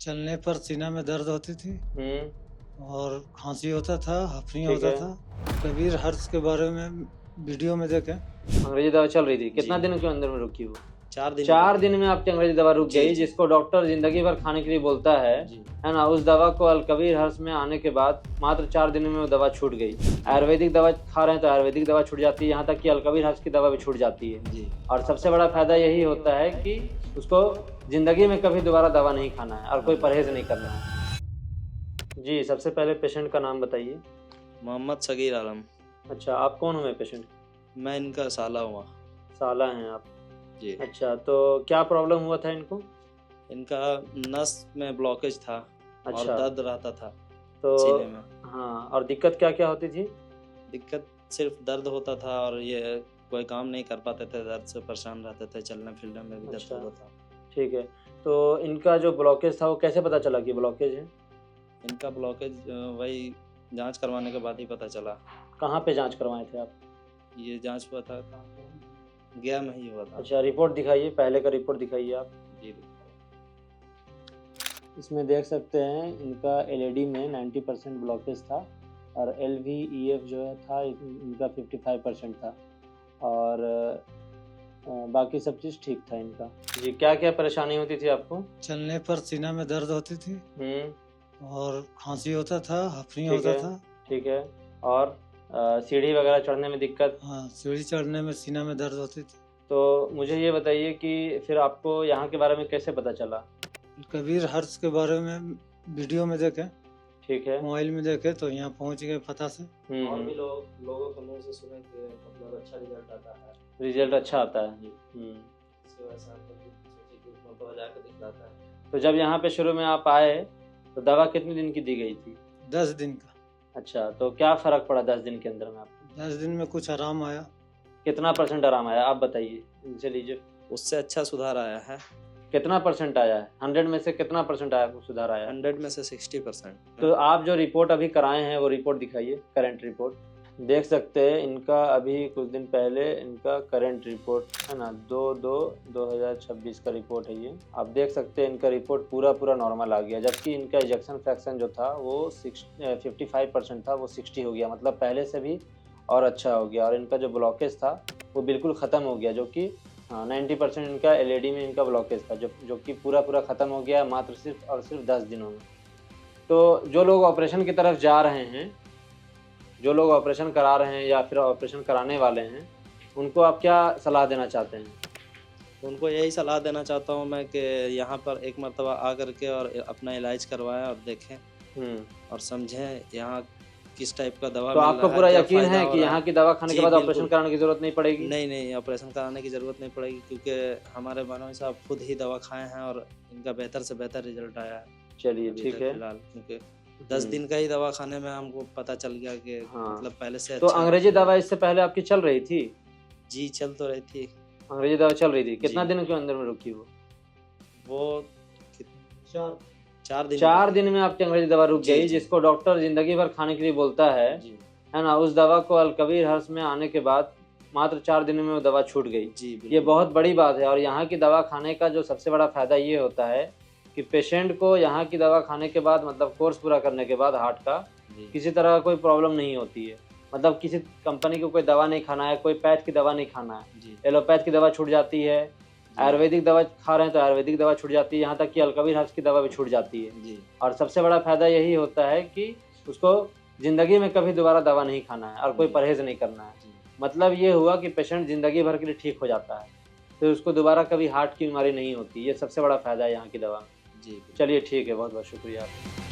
चलने पर सीना में दर्द होती थी और खांसी होता था, हफनी ठीक होता है। था। कबीर हर्ष के बारे में वीडियो में देखे। अंग्रेजी दवा चल रही थी, कितना जी। दिन के अंदर में रुकी वो? 4 दिन 4 दिन में आपकी अंग्रेजी दवा रुक जी, गई, जी। जिसको डॉक्टर जिंदगी भर खाने के लिए बोलता है जी। ना? उस दवा को अलकबीर हर्ष में आने के बाद मात्र 4 दिन में वो दवा छूट गई। आयुर्वेदिक दवा खा रहे हैं तो आयुर्वेदिक दवा छूट जाती है, यहाँ तक कि अलकबीर हर्ष की दवा भी छूट जाती है। जी। और सबसे बड़ा फायदा यही होता है कि उसको जिंदगी में कभी दोबारा दवा नहीं खाना है और कोई परहेज नहीं करना है। जी, सबसे पहले पेशेंट का नाम बताइए। मोहम्मद सगीर आलम। अच्छा, आप कौन हुए पेशेंट? मैं इनका साला हुआ। साला हैं आप? जी। अच्छा, तो क्या प्रॉब्लम हुआ था इनको? इनका नस में ब्लॉकेज था और अच्छा। दर्द रहता था तो सीने में। हाँ, और दिक्कत क्या-क्या होती थी? दिक्कत सिर्फ दर्द होता था और ये कोई काम नहीं कर पाते थे, दर्द से परेशान रहते थे, चलने-फिरने में भी दर्द अच्छा। होता था। ठीक है, तो इनका जो ब्लॉकेज था वो कैसे पता चला कि ब्लॉकेज है? इनका ब्लॉकेज वही जाँच करवाने के बाद ही पता चला। कहाँ पे जाँच करवाए थे आप? ये जाँच हुआ था गया में ही हुआ था। अच्छा, रिपोर्ट दिखाइए, पहले का रिपोर्ट दिखाइए आप। जी। इसमें देख सकते हैं इनका एलएडी में 90% ब्लॉकेज था और एलवीईएफ जो है था इनका 55% था और बाकी सब चीज़ ठीक था इनका। जी, क्या-क्या परेशानी होती थी आपको? चलने पर सीना में दर्द होती थी और खांसी होता था, हफनी ठीक होता है। था। ठीक है, और सीढ़ी वगैरह चढ़ने में दिक्कत? हाँ, सीढ़ी चढ़ने में सीना में दर्द होती थी। तो मुझे ये बताइए कि फिर आपको यहाँ के बारे में कैसे पता चला? कबीर हर्ष के बारे में वीडियो में देखे, ठीक है। मोबाइल में देखे तो यहाँ पहुँच गए पता से। और भी लोगों के मुँह से सुने कि मतलब अच्छा रिजल्ट आता है। रिजल्ट अच्छा आता है। इसकी वजह से आपको सोचे कि फोटो जाकर दिखलाता है। तो जब यहाँ पे शुरू में आप आए तो दवा कितने दिन की दी गई थी? 10 दिन का। अच्छा, तो क्या फ़र्क पड़ा 10 दिन के अंदर में आपको? 10 दिन में कुछ आराम आया। कितना % आराम आया आप बताइए? इनसे लीजिए। उससे अच्छा सुधार आया है। कितना % आया है? 100 में से कितना % आया सुधार आया? 100 में से 60%। तो आप जो रिपोर्ट अभी कराए हैं वो रिपोर्ट दिखाइए, करंट रिपोर्ट। देख सकते हैं इनका अभी कुछ दिन पहले इनका करंट रिपोर्ट है ना, 2/2/2026 का रिपोर्ट है ये। आप देख सकते हैं इनका रिपोर्ट पूरा नॉर्मल आ गया, जबकि इनका इजेक्शन फ्रैक्शन जो था वो 55% था, वो 60 हो गया, मतलब पहले से भी और अच्छा हो गया। और इनका जो ब्लॉकेज था वो बिल्कुल ख़त्म हो गया, जो कि 90% इनका एलएडी में इनका ब्लॉकेज था, जो कि पूरा ख़त्म हो गया मात्र सिर्फ और सिर्फ 10 दिनों में। तो जो लोग ऑपरेशन की तरफ जा रहे हैं, जो लोग ऑपरेशन करा रहे हैं या फिर ऑपरेशन कराने वाले हैं, उनको आप क्या सलाह देना चाहते हैं? उनको यही सलाह देना चाहता हूँ मैं कि यहाँ पर एक मर्तबा आ करके और अपना इलाज करवाएं और देखें और समझें यहाँ किस टाइप का दवा तो मिल आपको रहा पूरा क्या यकीन फ़ायदा है हो कि रहा यहाँ की दवा खाने के जी, बाद ऑपरेशन बिल्कुल। कराने की ज़रूरत नहीं पड़ेगी? नहीं, ऑपरेशन कराने की ज़रूरत नहीं पड़ेगी, क्योंकि हमारे भाई साहब खुद ही दवा खाए हैं और इनका बेहतर से बेहतर रिजल्ट आया है। चलिए अभी ठीक तक है। फिलहाल, क्योंकि 10 दिन का ही दवा खाने में हमको पता चल गया कि मतलब पहले से तो अच्छा। अंग्रेजी दवा इससे पहले आपकी चल रही थी? जी, चल तो रही थी। अंग्रेजी दवा चल रही थी, कितना जी। दिन के अंदर में रुकी वो? वो 4 दिन 4 दिन में आपकी अंग्रेजी दवा रुक जी, गई, जी। जिसको डॉक्टर जिंदगी भर खाने के लिए बोलता है जी। ना? उस दवा को अलकबीर हर्ष में आने के बाद मात्र 4 दिन में वो दवा छूट गई। जी, ये बिल्कुल। बहुत बड़ी बात है और यहाँ की दवा खाने का जो सबसे बड़ा फ़ायदा ये होता है कि पेशेंट को यहाँ की दवा खाने के बाद, मतलब कोर्स पूरा करने के बाद हार्ट का, जी। किसी तरह का कोई प्रॉब्लम नहीं होती है। मतलब किसी कंपनी को कोई दवा नहीं खाना है, कोई पैथ की दवा नहीं खाना है। जी। एलोपैथ की दवा छूट जाती है, आयुर्वेदिक दवा खा रहे हैं तो आयुर्वेदिक दवा छूट जाती है, यहाँ तक कि अलकबीर हर्ष की दवा भी छूट जाती है। जी। और सबसे बड़ा फ़ायदा यही होता है कि उसको ज़िंदगी में कभी दोबारा दवा नहीं खाना है और कोई परहेज़ नहीं करना है। जी। मतलब ये हुआ कि पेशेंट ज़िंदगी भर के लिए ठीक हो जाता है, फिर उसको दोबारा कभी हार्ट की बीमारी नहीं होती। ये सबसे बड़ा फ़ायदा है यहाँ की दवा में। जी। चलिए ठीक है, बहुत-बहुत शुक्रिया आपका।